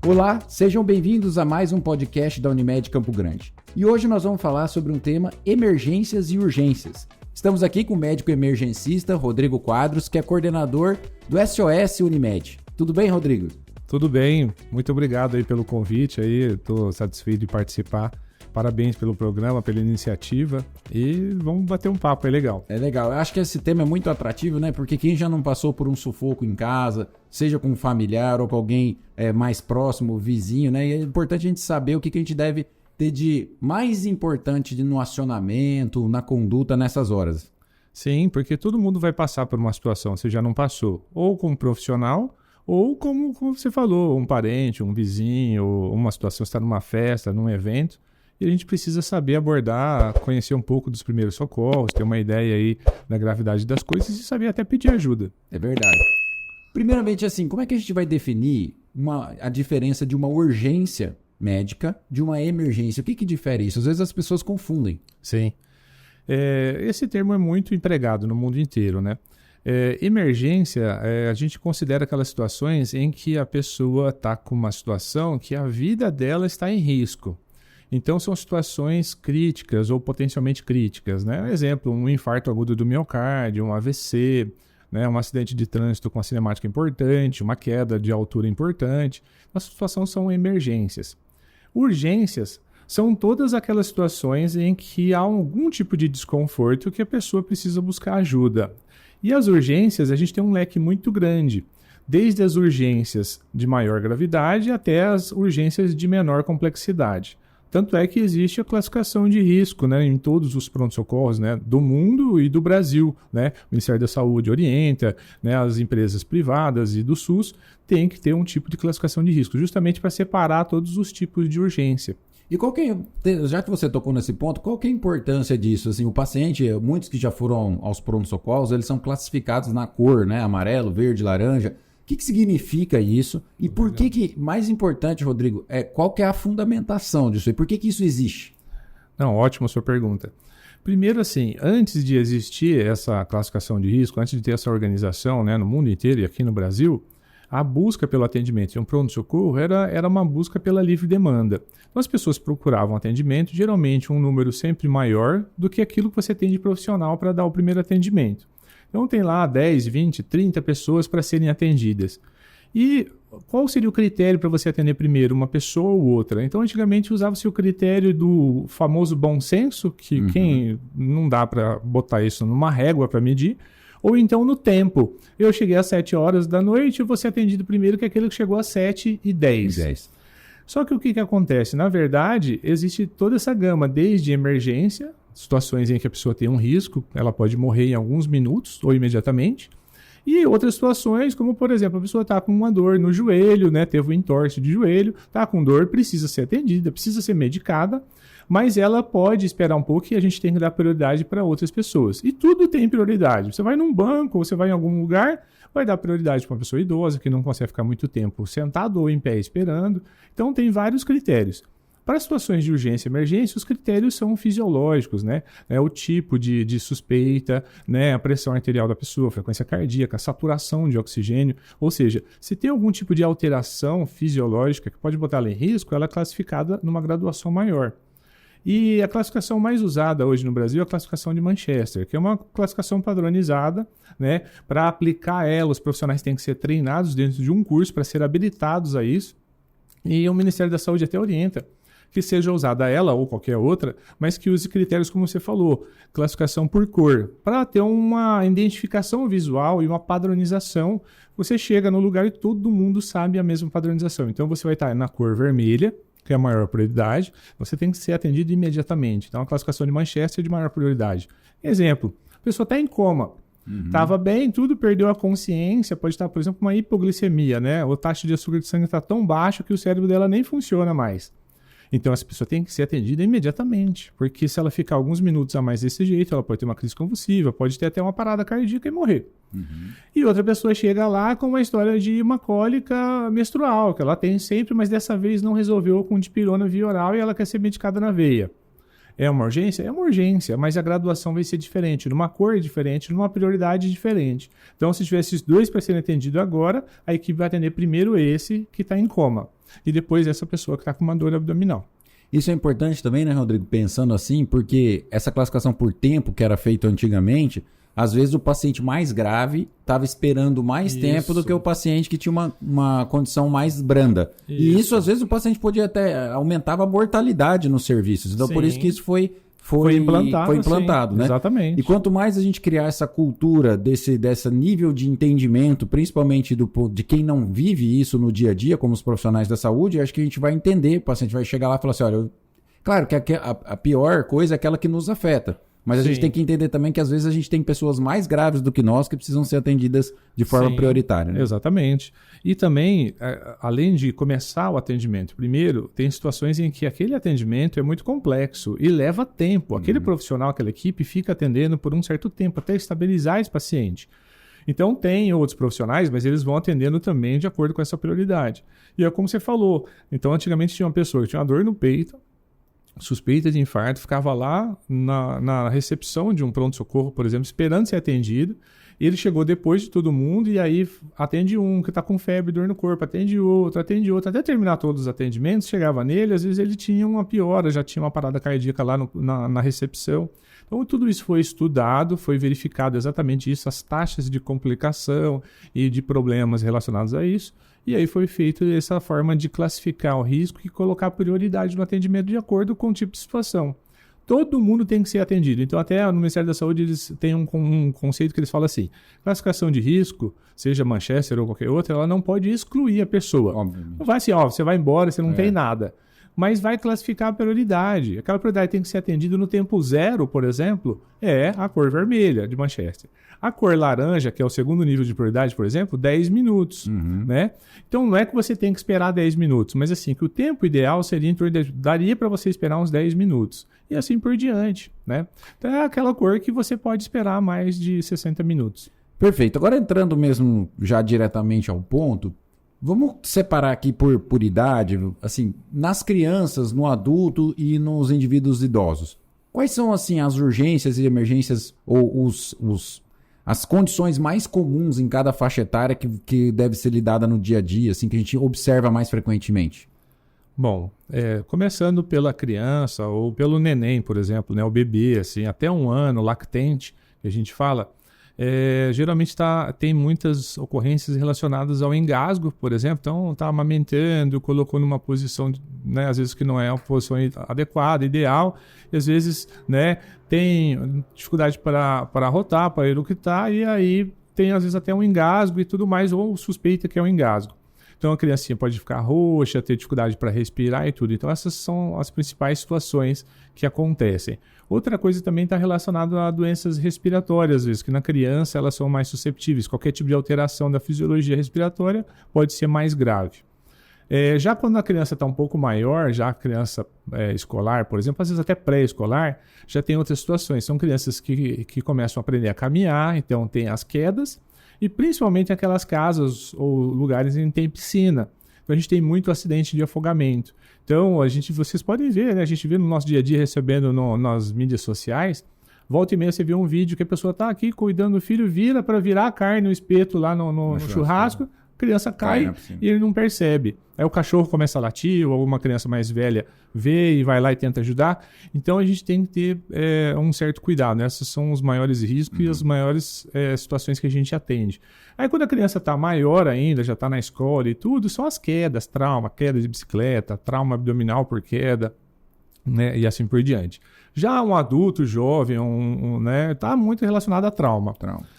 Olá, sejam bem-vindos a mais um podcast da Unimed Campo Grande. E hoje nós vamos falar sobre um tema emergências e urgências. Estamos aqui com o médico emergencista Rodrigo Quadros, que é coordenador do SOS Unimed. Tudo bem, Rodrigo? Tudo bem, muito obrigado aí pelo convite, estou satisfeito de participar. Parabéns pelo programa, pela iniciativa e vamos bater um papo, é legal. É legal, eu acho que esse tema é muito atrativo, né? Porque quem já não passou por um sufoco em casa, seja com um familiar ou com alguém mais próximo, vizinho, né? E é importante a gente saber o que a gente deve ter de mais importante no acionamento, na conduta nessas horas. Sim, porque todo mundo vai passar por uma situação, você já não passou, ou como profissional, ou como você falou, um parente, um vizinho, ou uma situação, você está numa festa, num evento. E a gente precisa saber abordar, conhecer um pouco dos primeiros socorros, ter uma ideia aí da gravidade das coisas e saber até pedir ajuda. É verdade. Primeiramente, assim, como é que a gente vai definir a diferença de uma urgência médica de uma emergência? O que difere isso? Às vezes as pessoas confundem. Sim. Esse termo é muito empregado no mundo inteiro, né? Emergência, a gente considera aquelas situações em que a pessoa está com uma situação que a vida dela está em risco. Então, são situações críticas ou potencialmente críticas, né? Exemplo, um infarto agudo do miocárdio, um AVC, né? Um acidente de trânsito com uma cinemática importante, uma queda de altura importante. As situações são emergências. Urgências são todas aquelas situações em que há algum tipo de desconforto que a pessoa precisa buscar ajuda. E as urgências, a gente tem um leque muito grande, desde as urgências de maior gravidade até as urgências de menor complexidade. Tanto é que existe a classificação de risco, né, em todos os pronto-socorros, né, do mundo e do Brasil. Né? O Ministério da Saúde orienta, né, as empresas privadas e do SUS têm que ter um tipo de classificação de risco, justamente para separar todos os tipos de urgência. E já que você tocou nesse ponto, qual que é a importância disso? Assim, o paciente, muitos que já foram aos pronto-socorros, eles são classificados na cor, né, amarelo, verde, laranja. O que significa isso? E por que, mais importante, Rodrigo, qual que é a fundamentação disso? E por que isso existe? Não, ótima sua pergunta. Primeiro, assim, antes de existir essa classificação de risco, antes de ter essa organização, né, no mundo inteiro e aqui no Brasil, a busca pelo atendimento em um pronto-socorro era uma busca pela livre demanda. Então, as pessoas procuravam atendimento, geralmente um número sempre maior do que aquilo que você tem de profissional para dar o primeiro atendimento. Então tem lá 10, 20, 30 pessoas para serem atendidas. E qual seria o critério para você atender primeiro, uma pessoa ou outra? Então antigamente usava-se o critério do famoso bom senso, que quem não dá para botar isso numa régua para medir, ou então no tempo. Eu cheguei às 7 horas da noite e vou ser atendido primeiro que aquele que chegou às 7h10. Só que o que acontece? Na verdade, existe toda essa gama, desde emergência, situações em que a pessoa tem um risco, ela pode morrer em alguns minutos ou imediatamente. E outras situações, como por exemplo, a pessoa está com uma dor no joelho, né, teve um entorse de joelho, está com dor, precisa ser atendida, precisa ser medicada, mas ela pode esperar um pouco e a gente tem que dar prioridade para outras pessoas. E tudo tem prioridade. Você vai num banco ou você vai em algum lugar, vai dar prioridade para uma pessoa idosa que não consegue ficar muito tempo sentado ou em pé esperando. Então tem vários critérios. Para situações de urgência e emergência, os critérios são fisiológicos, né? O tipo de suspeita, né? A pressão arterial da pessoa, a frequência cardíaca, a saturação de oxigênio. Ou seja, se tem algum tipo de alteração fisiológica que pode botar ela em risco, ela é classificada numa graduação maior. E a classificação mais usada hoje no Brasil é a classificação de Manchester, que é uma classificação padronizada, né? Para aplicar ela, os profissionais têm que ser treinados dentro de um curso para ser habilitados a isso. E o Ministério da Saúde até orienta que seja usada ela ou qualquer outra, mas que use critérios como você falou, classificação por cor, para ter uma identificação visual e uma padronização. Você chega no lugar e todo mundo sabe a mesma padronização. Então você vai estar na cor vermelha, que é a maior prioridade, você tem que ser atendido imediatamente. Então a classificação de Manchester é de maior prioridade. Exemplo, a pessoa está em coma, estava bem, tudo, perdeu a consciência, pode estar, por exemplo, uma hipoglicemia, né? A taxa de açúcar de sangue está tão baixa que o cérebro dela nem funciona mais. Então, essa pessoa tem que ser atendida imediatamente, porque se ela ficar alguns minutos a mais desse jeito, ela pode ter uma crise convulsiva, pode ter até uma parada cardíaca e morrer. E outra pessoa chega lá com uma história de uma cólica menstrual, que ela tem sempre, mas dessa vez não resolveu com dipirona via oral e ela quer ser medicada na veia. É uma urgência? É uma urgência, mas a graduação vai ser diferente, numa cor diferente, numa prioridade diferente. Então, se tiver esses dois para serem atendidos agora, a equipe vai atender primeiro esse que está em coma. e depois essa pessoa que está com uma dor abdominal. Isso é importante também, né, Rodrigo? Pensando assim, porque essa classificação por tempo que era feita antigamente, às vezes o paciente mais grave estava esperando mais tempo do que o paciente que tinha uma condição mais branda. E isso, às vezes, o paciente podia até aumentava a mortalidade nos serviços. Então, por isso que isso foi implantado, né? Exatamente. E quanto mais a gente criar essa cultura desse nível de entendimento, principalmente de quem não vive isso no dia a dia, como os profissionais da saúde, acho que a gente vai entender, o paciente vai chegar lá e falar assim, olha, claro que a pior coisa é aquela que nos afeta, mas a gente tem que entender também que às vezes a gente tem pessoas mais graves do que nós que precisam ser atendidas de forma prioritária. Né? Exatamente. E também, além de começar o atendimento, primeiro, tem situações em que aquele atendimento é muito complexo e leva tempo. Aquele profissional, aquela equipe fica atendendo por um certo tempo até estabilizar esse paciente. Então tem outros profissionais, mas eles vão atendendo também de acordo com essa prioridade. E é como você falou. Então antigamente tinha uma pessoa que tinha uma dor no peito, suspeita de infarto, ficava lá na recepção de um pronto-socorro, por exemplo, esperando ser atendido. Ele chegou depois de todo mundo e aí atende um que está com febre, dor no corpo, atende outro, até terminar todos os atendimentos, chegava nele, às vezes ele tinha uma piora, já tinha uma parada cardíaca lá na recepção. Então tudo isso foi estudado, foi verificado exatamente isso, as taxas de complicação e de problemas relacionados a isso. E aí foi feita essa forma de classificar o risco e colocar prioridade no atendimento de acordo com o tipo de situação. Todo mundo tem que ser atendido. Então, até no Ministério da Saúde, eles têm um conceito que eles falam assim, classificação de risco, seja Manchester ou qualquer outra, ela não pode excluir a pessoa. Obviamente. Não vai assim, você vai embora, você não tem nada. Mas vai classificar a prioridade. Aquela prioridade tem que ser atendida no tempo zero, por exemplo, é a cor vermelha de Manchester. A cor laranja, que é o segundo nível de prioridade, por exemplo, 10 minutos. Né? Então, não é que você tem que esperar 10 minutos, mas assim, que o tempo ideal seria, daria para você esperar uns 10 minutos. E assim por diante. Né? Então, é aquela cor que você pode esperar mais de 60 minutos. Perfeito. Agora, entrando mesmo já diretamente ao ponto, vamos separar aqui por idade, assim, nas crianças, no adulto e nos indivíduos idosos. Quais são, assim, as urgências e emergências ou as condições mais comuns em cada faixa etária que deve ser lidada no dia a dia, assim, que a gente observa mais frequentemente? Bom, começando pela criança ou pelo neném, por exemplo, né, o bebê, assim, até 1 ano, lactente, que a gente fala, geralmente tem muitas ocorrências relacionadas ao engasgo, por exemplo. Então, está amamentando, colocou numa posição, né, às vezes que não é a posição adequada, ideal, e às vezes, né, tem dificuldade para arrotar, para eructar, e aí tem às vezes até um engasgo e tudo mais, ou suspeita que é um engasgo. Então a criancinha pode ficar roxa, ter dificuldade para respirar e tudo. Então essas são as principais situações que acontecem. Outra coisa também está relacionada a doenças respiratórias, às vezes, que na criança elas são mais susceptíveis. Qualquer tipo de alteração da fisiologia respiratória pode ser mais grave. Já quando a criança está um pouco maior, já a criança escolar, por exemplo, às vezes até pré-escolar, já tem outras situações. São crianças que começam a aprender a caminhar, então tem as quedas, e principalmente aquelas casas ou lugares em que tem piscina. Então a gente tem muito acidente de afogamento. Então vocês podem ver, né? A gente vê no nosso dia a dia recebendo nas mídias sociais, volta e meia você vê um vídeo que a pessoa está aqui cuidando do filho, vira para virar a carne no espeto lá no churrasco, a criança cai e ele não percebe. Aí o cachorro começa a latir, ou alguma criança mais velha vê e vai lá e tenta ajudar. Então a gente tem que ter um certo cuidado, né? Esses são os maiores riscos e as maiores situações que a gente atende. Aí quando a criança está maior ainda, já está na escola e tudo, são as quedas, trauma, queda de bicicleta, trauma abdominal por queda, né? E assim por diante. Já um adulto jovem, né, está muito relacionado a trauma.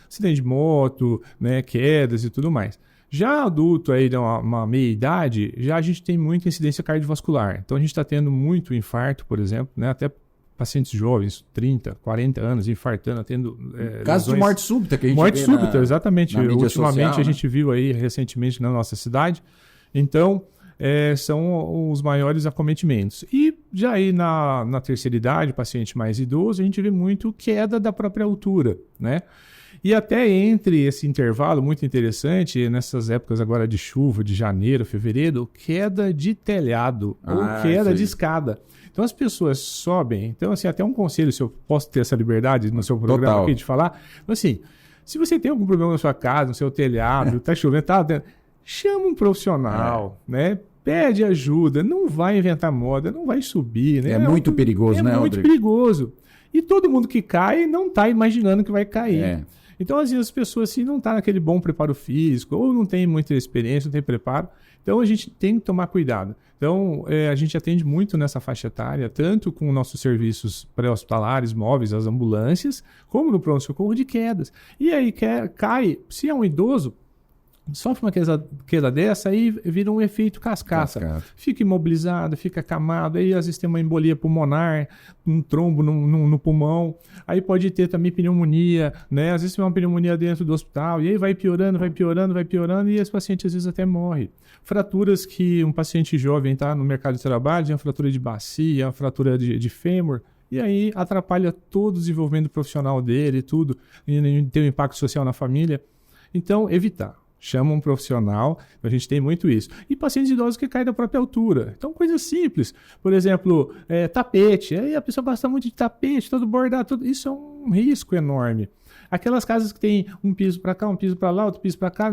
Acidente de moto, né, quedas e tudo mais. Já adulto aí de uma meia-idade, já a gente tem muita incidência cardiovascular. Então a gente está tendo muito infarto, por exemplo, né? Até pacientes jovens, 30, 40 anos, infartando, tendo caso de morte súbita que a gente morte vê súbita, exatamente. Ultimamente social, a gente viu aí recentemente na nossa cidade. Então, são os maiores acometimentos. E já aí na terceira idade, paciente mais idoso, a gente vê muito queda da própria altura, né? E até entre esse intervalo muito interessante, nessas épocas agora de chuva, de janeiro, fevereiro, queda de telhado ou queda de escada. Então as pessoas sobem. Então, assim, até um conselho, se eu posso ter essa liberdade no seu programa aqui de falar, assim, se você tem algum problema na sua casa, no seu telhado, está chovendo, chama um profissional, né? pede ajuda, não vai inventar moda, não vai subir, né? É muito perigoso, né, Rodrigo? É muito perigoso. E todo mundo que cai não está imaginando que vai cair. Então, às vezes, as pessoas assim, não estão naquele bom preparo físico, ou não tem muita experiência, não tem preparo. Então, a gente tem que tomar cuidado. Então, a gente atende muito nessa faixa etária, tanto com nossos serviços pré-hospitalares, móveis, as ambulâncias, como no pronto-socorro de quedas. E aí, cai, se é um idoso, sofre uma queda dessa, aí vira um efeito cascata. Fica imobilizado, fica acamado, aí às vezes tem uma embolia pulmonar, um trombo no pulmão, aí pode ter também pneumonia, né? Às vezes tem uma pneumonia dentro do hospital, e aí vai piorando, e esse paciente às vezes até morre. Fraturas que um paciente jovem está no mercado de trabalho, uma fratura de bacia, uma fratura de fêmur, e aí atrapalha todo o desenvolvimento profissional dele, tudo, e tem um impacto social na família. Então, evitar. Chama um profissional, a gente tem muito isso. E pacientes idosos que caem da própria altura. Então, coisas simples. Por exemplo, tapete. Aí a pessoa gosta muito de tapete, todo bordado, tudo. Isso é um risco enorme. Aquelas casas que tem um piso para cá, um piso para lá, outro piso para cá.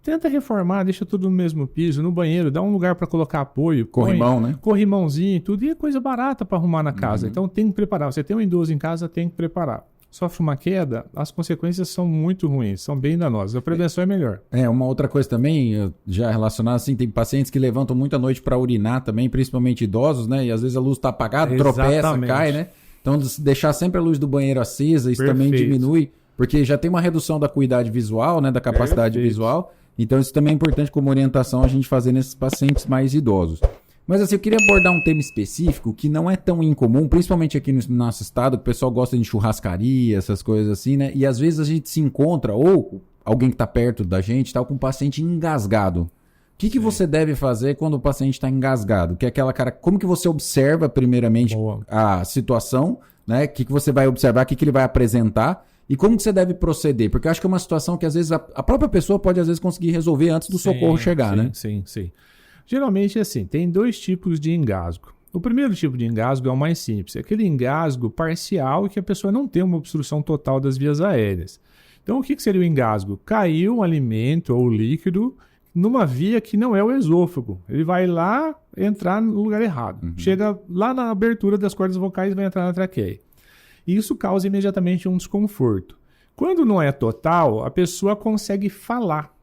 Tenta reformar, deixa tudo no mesmo piso, no banheiro, dá um lugar para colocar apoio. Corrimão, né? Corrimãozinho, tudo. E é coisa barata para arrumar na casa. Então, tem que preparar. Você tem um idoso em casa, tem que preparar. Sofre uma queda, as consequências são muito ruins, são bem danosas. A prevenção é melhor. Uma outra coisa também, já relacionada assim, tem pacientes que levantam muito à noite para urinar também, principalmente idosos, né? E às vezes a luz está apagada, tropeça, cai, né? Então, deixar sempre a luz do banheiro acesa, isso também diminui, porque já tem uma redução da acuidade visual, né? Da capacidade visual. Então, isso também é importante como orientação a gente fazer nesses pacientes mais idosos. Mas assim, eu queria abordar um tema específico que não é tão incomum, principalmente aqui no nosso estado, que o pessoal gosta de churrascaria, essas coisas assim, né? E às vezes a gente se encontra, ou alguém que está perto da gente, tá com um paciente engasgado. O que você deve fazer quando o paciente está engasgado? Que é aquela cara, como que você observa primeiramente a situação, né? O que você vai observar, o que ele vai apresentar e como que você deve proceder? Porque eu acho que é uma situação que às vezes a própria pessoa pode às vezes conseguir resolver antes do socorro chegar, né? Sim. Geralmente, assim, tem dois tipos de engasgo. O primeiro tipo de engasgo é o mais simples, é aquele engasgo parcial que a pessoa não tem uma obstrução total das vias aéreas. Então, o que seria o engasgo? Caiu um alimento ou líquido numa via que não é o esôfago. Ele vai lá entrar no lugar errado. Chega lá na abertura das cordas vocais e vai entrar na traqueia. E isso causa imediatamente um desconforto. Quando não é total, a pessoa consegue falar.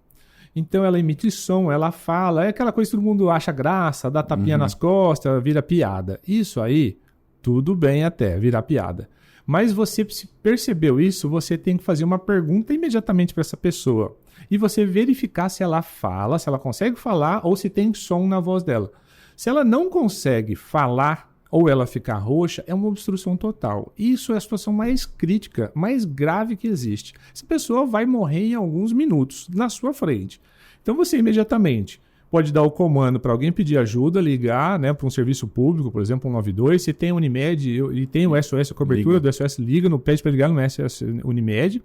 Então ela emite som, ela fala, é aquela coisa que todo mundo acha graça, dá tapinha nas costas, vira piada. Isso aí, tudo bem até, virar piada. Mas você percebeu isso, você tem que fazer uma pergunta imediatamente para essa pessoa. E você verificar se ela fala, se ela consegue falar ou se tem som na voz dela. Se ela não consegue falar ou ela ficar roxa, é uma obstrução total. Isso é a situação mais crítica, mais grave que existe. Essa pessoa vai morrer em alguns minutos na sua frente. Então você imediatamente pode dar o comando para alguém pedir ajuda, ligar, né, para um serviço público, por exemplo, 192. Se tem Unimed e tem o SOS, a cobertura do SOS, pede para ligar no SOS Unimed.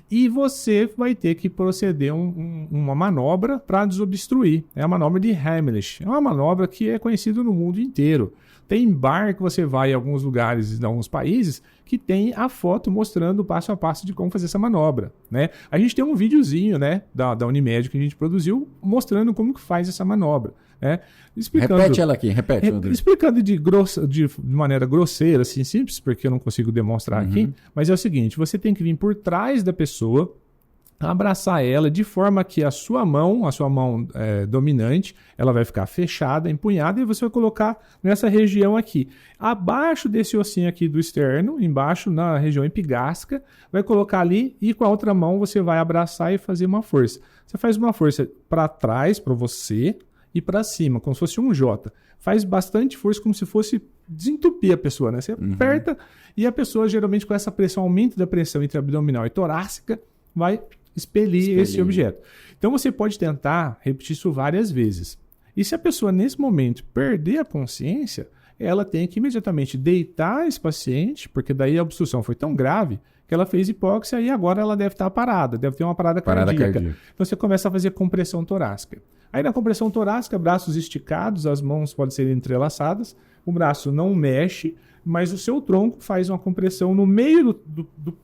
E você vai ter que proceder uma manobra para desobstruir. É a manobra de Heimlich. É uma manobra que é conhecida no mundo inteiro. Tem bar que você vai em alguns lugares, em alguns países, que tem a foto mostrando o passo a passo de como fazer essa manobra, né? A gente tem um videozinho, né, da Unimed que a gente produziu mostrando como que faz essa manobra, né? Repete ela aqui, repete. Explicando de maneira grosseira, assim, simples, porque eu não consigo demonstrar aqui, mas é o seguinte, você tem que vir por trás da pessoa, abraçar ela de forma que a sua mão dominante, ela vai ficar fechada, empunhada, e você vai colocar nessa região aqui. Abaixo desse ossinho aqui do externo, embaixo na região epigástrica, vai colocar ali e com a outra mão você vai abraçar e fazer uma força. Você faz uma força para trás, para você, e para cima, como se fosse um J. Faz bastante força, como se fosse desentupir a pessoa, né? Você aperta e a pessoa, geralmente com essa pressão, aumento da pressão entre abdominal e torácica, vai expelir esse objeto. Então você pode tentar repetir isso várias vezes. E se a pessoa nesse momento perder a consciência, ela tem que imediatamente deitar esse paciente, porque daí a obstrução foi tão grave que ela fez hipóxia e agora ela deve estar parada, deve ter uma parada cardíaca. Então você começa a fazer compressão torácica. Aí na compressão torácica, braços esticados, as mãos podem ser entrelaçadas, o braço não mexe, mas o seu tronco faz uma compressão no meio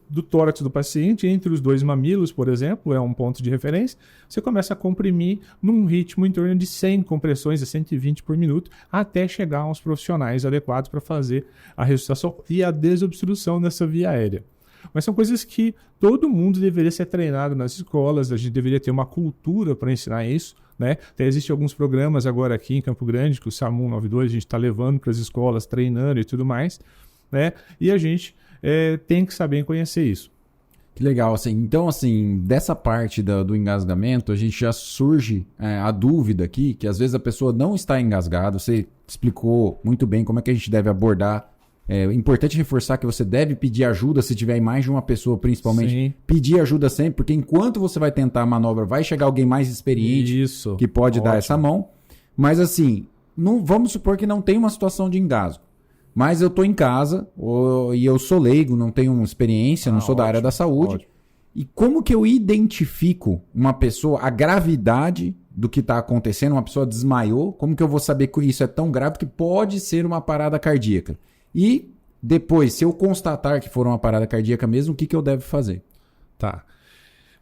do tórax do paciente, entre os dois mamilos, por exemplo, é um ponto de referência. Você começa a comprimir num ritmo em torno de 100 compressões a 120 por minuto, até chegar aos profissionais adequados para fazer a ressuscitação e a desobstrução dessa via aérea. Mas são coisas que todo mundo deveria ser treinado nas escolas, a gente deveria ter uma cultura para ensinar isso, né? Até existem alguns programas agora aqui em Campo Grande, que o SAMU 92 a gente está levando para as escolas, treinando e tudo mais, né? E a gente tem que saber conhecer isso. Que legal, assim. Então, assim, dessa parte do engasgamento, a gente já surge a dúvida aqui, que às vezes a pessoa não está engasgada, você explicou muito bem como é que a gente deve abordar. É importante reforçar que você deve pedir ajuda se tiver mais de uma pessoa, principalmente. Sim. Pedir ajuda sempre, porque enquanto você vai tentar a manobra, vai chegar alguém mais experiente que pode dar essa mão. Mas assim, não, vamos supor que não tem uma situação de engasgo. Mas eu estou em casa e eu sou leigo, não tenho experiência, não sou da área da saúde. Ótimo. E como que eu identifico uma pessoa, a gravidade do que está acontecendo, uma pessoa desmaiou, como que eu vou saber que isso é tão grave que pode ser uma parada cardíaca? E depois, se eu constatar que for uma parada cardíaca mesmo, o que eu devo fazer? Tá.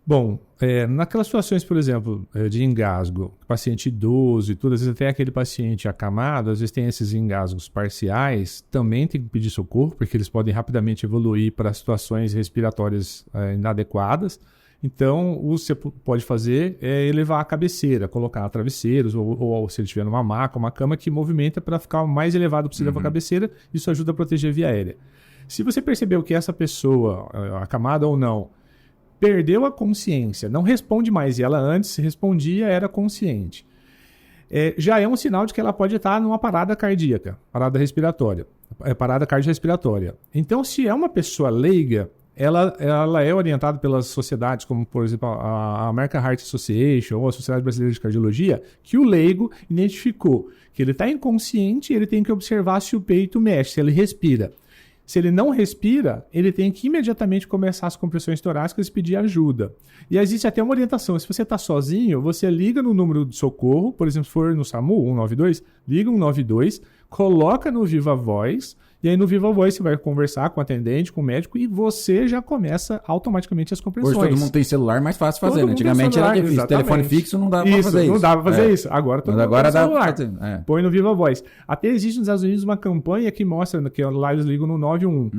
Bom, naquelas situações, por exemplo, de engasgo, paciente idoso e tudo, às vezes até aquele paciente acamado, às vezes tem esses engasgos parciais, também tem que pedir socorro, porque eles podem rapidamente evoluir para situações respiratórias inadequadas. Então, o que você pode fazer é elevar a cabeceira, colocar travesseiros, ou se ele estiver numa maca, uma cama que movimenta para ficar o mais elevado possível a cabeceira, isso ajuda a proteger a via aérea. Se você percebeu que essa pessoa, acamada ou não, perdeu a consciência, não responde mais, e ela antes respondia, era consciente, já é um sinal de que ela pode estar numa parada cardíaca, parada respiratória, parada cardiorrespiratória. Então, se é uma pessoa leiga, ela é orientada pelas sociedades, como, por exemplo, a American Heart Association ou a Sociedade Brasileira de Cardiologia, que o leigo identificou que ele está inconsciente e ele tem que observar se o peito mexe, se ele respira. Se ele não respira, ele tem que imediatamente começar as compressões torácicas e pedir ajuda. E existe até uma orientação. Se você está sozinho, você liga no número de socorro, por exemplo, se for no SAMU 192, liga 192, coloca no Viva Voz, e aí no Viva Voz você vai conversar com o atendente, com o médico, e você já começa automaticamente as compressões. Hoje todo mundo tem celular, mais fácil fazer, né? Antigamente era difícil. Exatamente. Telefone fixo não dava para fazer isso. Não dava para fazer isso. Agora todo mundo tem celular. Põe no Viva Voz. Até existe nos Estados Unidos uma campanha que mostra, que lá eles ligam no 911.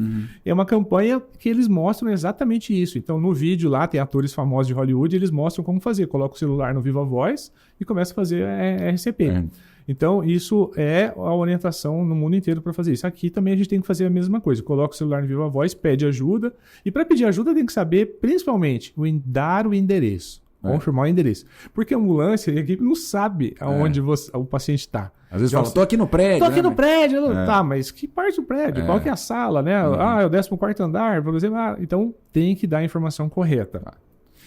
É uma campanha que eles mostram exatamente isso. Então no vídeo lá tem atores famosos de Hollywood, eles mostram como fazer. Coloca o celular no Viva Voz e começa a fazer RCP. Então, isso é a orientação no mundo inteiro para fazer isso. Aqui também a gente tem que fazer a mesma coisa. Coloca o celular no Viva Voz, pede ajuda. E para pedir ajuda tem que saber, principalmente, dar o endereço. Confirmar o endereço. Porque a ambulância e a equipe não sabe aonde o paciente está. Às vezes fala, tô aqui no prédio. Tô aqui no prédio. Tá, mas que parte do prédio? Qual que é a sala, né? É o 14º andar, por exemplo. Então, tem que dar a informação correta.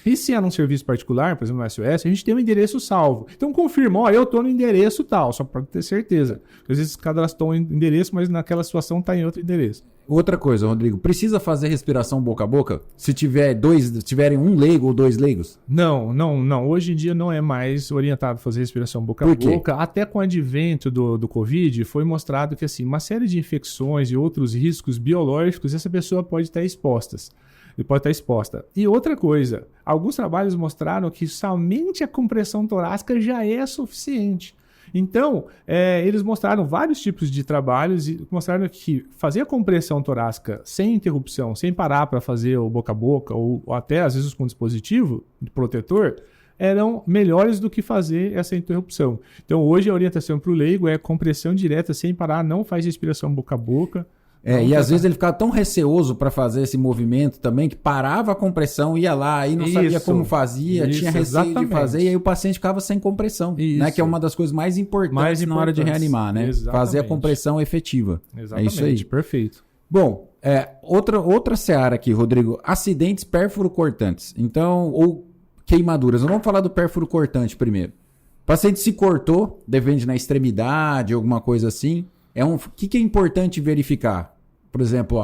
E se é num serviço particular, por exemplo no SOS, a gente tem um endereço salvo. Então confirma, eu estou no endereço tal, só para ter certeza. Às vezes cadastram um endereço, mas naquela situação está em outro endereço. Outra coisa, Rodrigo, precisa fazer respiração boca a boca? Se tiverem um leigo ou dois leigos? Não. Hoje em dia não é mais orientado a fazer respiração boca a boca. Até com o advento do Covid, foi mostrado que assim, uma série de infecções e outros riscos biológicos, essa pessoa pode estar exposta. E outra coisa, alguns trabalhos mostraram que somente a compressão torácica já é suficiente. Então, eles mostraram vários tipos de trabalhos e mostraram que fazer a compressão torácica sem interrupção, sem parar para fazer o boca a boca ou até às vezes com dispositivo protetor, eram melhores do que fazer essa interrupção. Então, hoje a orientação para o leigo é compressão direta sem parar, não faz respiração boca a boca. E às vezes ele ficava tão receoso para fazer esse movimento também que parava a compressão, ia lá e não sabia como fazia, tinha receio de fazer e aí o paciente ficava sem compressão, né? Que é uma das coisas mais importantes na hora de reanimar, né? Fazer a compressão efetiva. Exatamente. É isso aí. Perfeito. Bom, outra seara aqui, Rodrigo, acidentes pérfuro-cortantes. Então, ou queimaduras. Vamos falar do pérfuro cortante primeiro. O paciente se cortou, depende na extremidade, alguma coisa assim. O que é importante verificar? Por exemplo,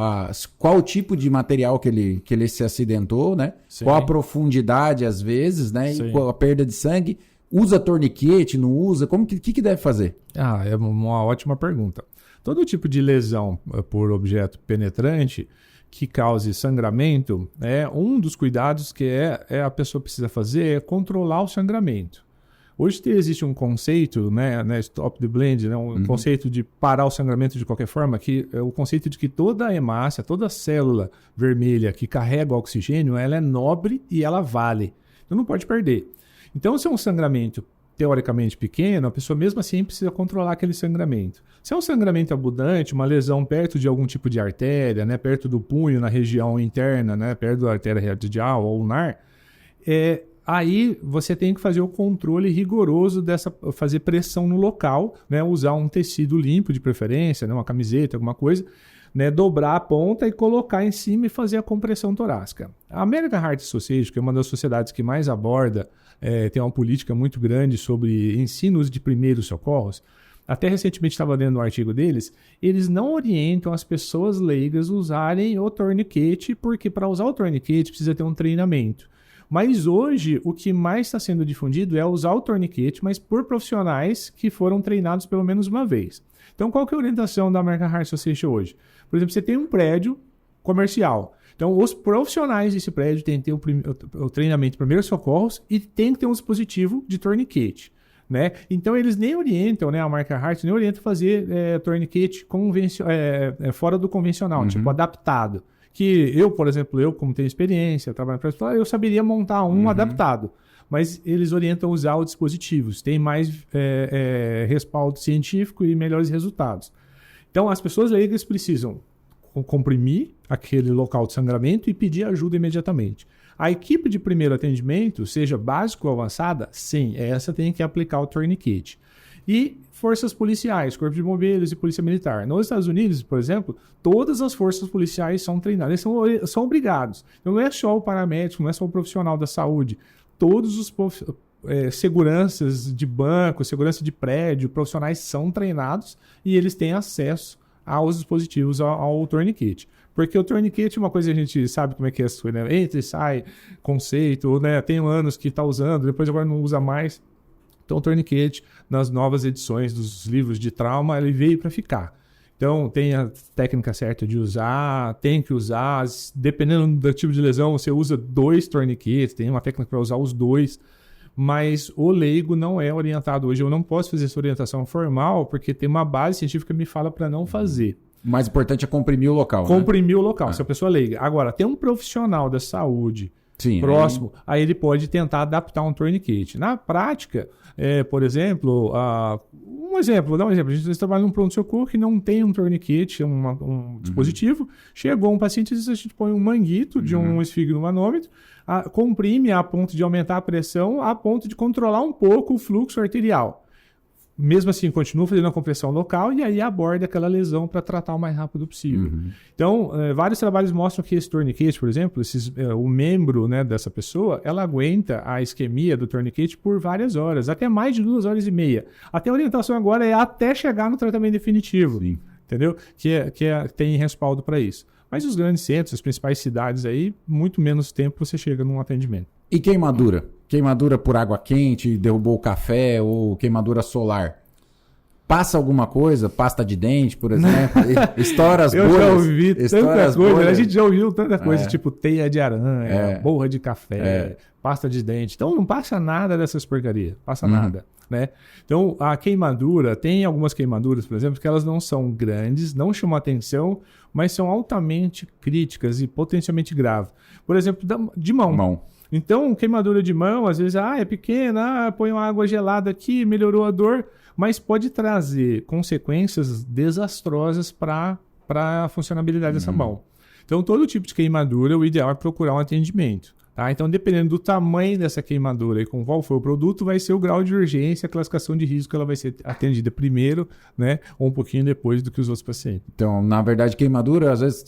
qual o tipo de material que ele se acidentou, né? Sim. Qual a profundidade, às vezes, né? E qual a perda de sangue. Usa torniquete, não usa? Como que deve fazer? É uma ótima pergunta. Todo tipo de lesão por objeto penetrante que cause sangramento, um dos cuidados que a pessoa precisa fazer é controlar o sangramento. Hoje existe um conceito, né, Stop the Bleed, né, conceito de parar o sangramento de qualquer forma, que é o conceito de que toda hemácia, toda célula vermelha que carrega o oxigênio, ela é nobre e ela vale. Então não pode perder. Então, se é um sangramento teoricamente pequeno, a pessoa mesmo assim precisa controlar aquele sangramento. Se é um sangramento abundante, uma lesão perto de algum tipo de artéria, né, perto do punho, na região interna, né, perto da artéria radial ou ulnar, aí você tem que fazer o controle rigoroso fazer pressão no local, né, usar um tecido limpo de preferência, né, uma camiseta, alguma coisa, né, dobrar a ponta e colocar em cima e fazer a compressão torácica. A American Heart Association, que é uma das sociedades que mais aborda, tem uma política muito grande sobre ensinos de primeiros socorros, até recentemente estava lendo um artigo deles, eles não orientam as pessoas leigas usarem o torniquete, porque para usar o torniquete precisa ter um treinamento. Mas hoje o que mais está sendo difundido é usar o torniquete, mas por profissionais que foram treinados pelo menos uma vez. Então qual que é a orientação da American Heart Association hoje? Por exemplo, você tem um prédio comercial. Então, os profissionais desse prédio têm que ter o treinamento de primeiros socorros e tem que ter um dispositivo de torniquete, né? Então, eles nem orientam, né, a marca Heart nem orienta fazer torniquete fora do convencional, tipo adaptado. Que eu, por exemplo, como tenho experiência, trabalho para hospital, eu saberia montar um adaptado. Mas eles orientam a usar os dispositivos, tem mais respaldo científico e melhores resultados. Então, as pessoas leigas precisam comprimir aquele local de sangramento e pedir ajuda imediatamente. A equipe de primeiro atendimento, seja básico ou avançada, sim, essa tem que aplicar o torniquete. E forças policiais, Corpo de Bombeiros e Polícia Militar. Nos Estados Unidos, por exemplo, todas as forças policiais são treinadas, eles são obrigados. Então não é só o paramédico, não é só o profissional da saúde. Todos os seguranças de banco, segurança de prédio, profissionais são treinados e eles têm acesso aos dispositivos, ao torniquete. Porque o torniquete é uma coisa que a gente sabe como é que é isso, né? Entra e sai, conceito, né? Tem anos que está usando, depois agora não usa mais. Então o torniquete, nas novas edições dos livros de trauma, ele veio para ficar. Então tem a técnica certa de usar, tem que usar, dependendo do tipo de lesão, você usa 2 torniquetes, tem uma técnica para usar os 2, mas o leigo não é orientado hoje. Eu não posso fazer essa orientação formal, porque tem uma base científica que me fala para não fazer. O mais importante é comprimir o local. Comprimir o local, se a pessoa leiga. Agora, tem um profissional da saúde próximo, aí ele pode tentar adaptar um torniquete. Na prática, por exemplo, vou dar um exemplo. A gente trabalha num pronto-socorro que não tem um torniquete, um dispositivo. Chegou um paciente e a gente põe um manguito de um esfigmomanômetro, comprime a ponto de aumentar a pressão, a ponto de controlar um pouco o fluxo arterial. Mesmo assim, continua fazendo a compressão local e aí aborda aquela lesão para tratar o mais rápido possível. Então, vários trabalhos mostram que esse torniquete, por exemplo, o membro, né, dessa pessoa, ela aguenta a isquemia do torniquete por várias horas, até mais de 2 horas e meia. Até a orientação agora é até chegar no tratamento definitivo, entendeu? Tem respaldo para isso. Mas os grandes centros, as principais cidades aí, muito menos tempo você chega num atendimento. E queimadura? Queimadura por água quente, derrubou o café ou queimadura solar? Passa alguma coisa? Pasta de dente, por exemplo? Estoura as bolhas? Eu já ouvi tanta coisa. A gente já ouviu tanta coisa, tipo teia de aranha, borra de café, pasta de dente. Então não passa nada dessas porcarias. Passa nada. Né? Então a queimadura, tem algumas queimaduras, por exemplo, que elas não são grandes, não chamam atenção, mas são altamente críticas e potencialmente graves. Por exemplo, de mão. Então, queimadura de mão, às vezes, é pequena, põe uma água gelada aqui, melhorou a dor, mas pode trazer consequências desastrosas para a funcionabilidade dessa mão. Então, todo tipo de queimadura, o ideal é procurar um atendimento. Tá? Então, dependendo do tamanho dessa queimadura e com qual for o produto, vai ser o grau de urgência, a classificação de risco, ela vai ser atendida primeiro, né, ou um pouquinho depois do que os outros pacientes. Então, na verdade, queimadura, às vezes,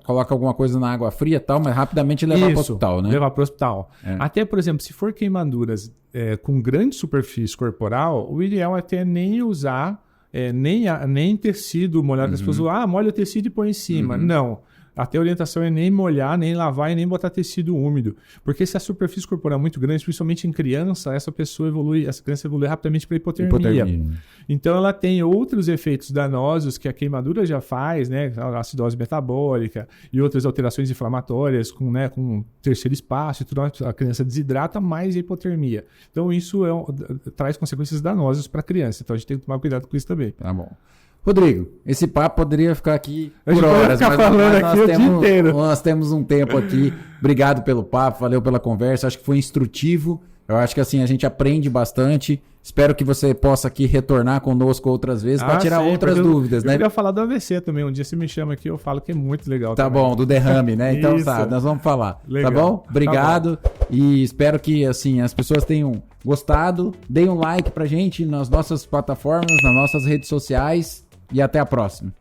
coloca alguma coisa na água fria e tal, mas rapidamente levar para o hospital, né? Levar para o hospital. Até, por exemplo, se for queimaduras com grande superfície corporal, o ideal é até nem usar nem tecido molhado. As pessoas molha o tecido e põe em cima. Não. Até a orientação é nem molhar, nem lavar e nem botar tecido úmido. Porque se a superfície corporal é muito grande, principalmente em criança, essa criança evolui rapidamente para hipotermia. Então ela tem outros efeitos danosos que a queimadura já faz, né? A acidose metabólica e outras alterações inflamatórias com terceiro espaço e tudo mais. A criança desidrata mais a hipotermia. Então isso traz consequências danosas para a criança. Então a gente tem que tomar cuidado com isso também. Tá bom. Rodrigo, esse papo poderia ficar aqui por horas, mas nós temos um tempo aqui. Obrigado pelo papo, valeu pela conversa, acho que foi instrutivo. Eu acho que assim a gente aprende bastante. Espero que você possa aqui retornar conosco outras vezes para tirar outras dúvidas, né? Eu queria falar do AVC também. Um dia você me chama aqui, eu falo que é muito legal. Tá bom, do derrame, né? Então tá, nós vamos falar. Legal. Tá bom? Obrigado. Tá bom. E espero que assim as pessoas tenham gostado. Deem um like pra gente nas nossas plataformas, nas nossas redes sociais e até a próxima.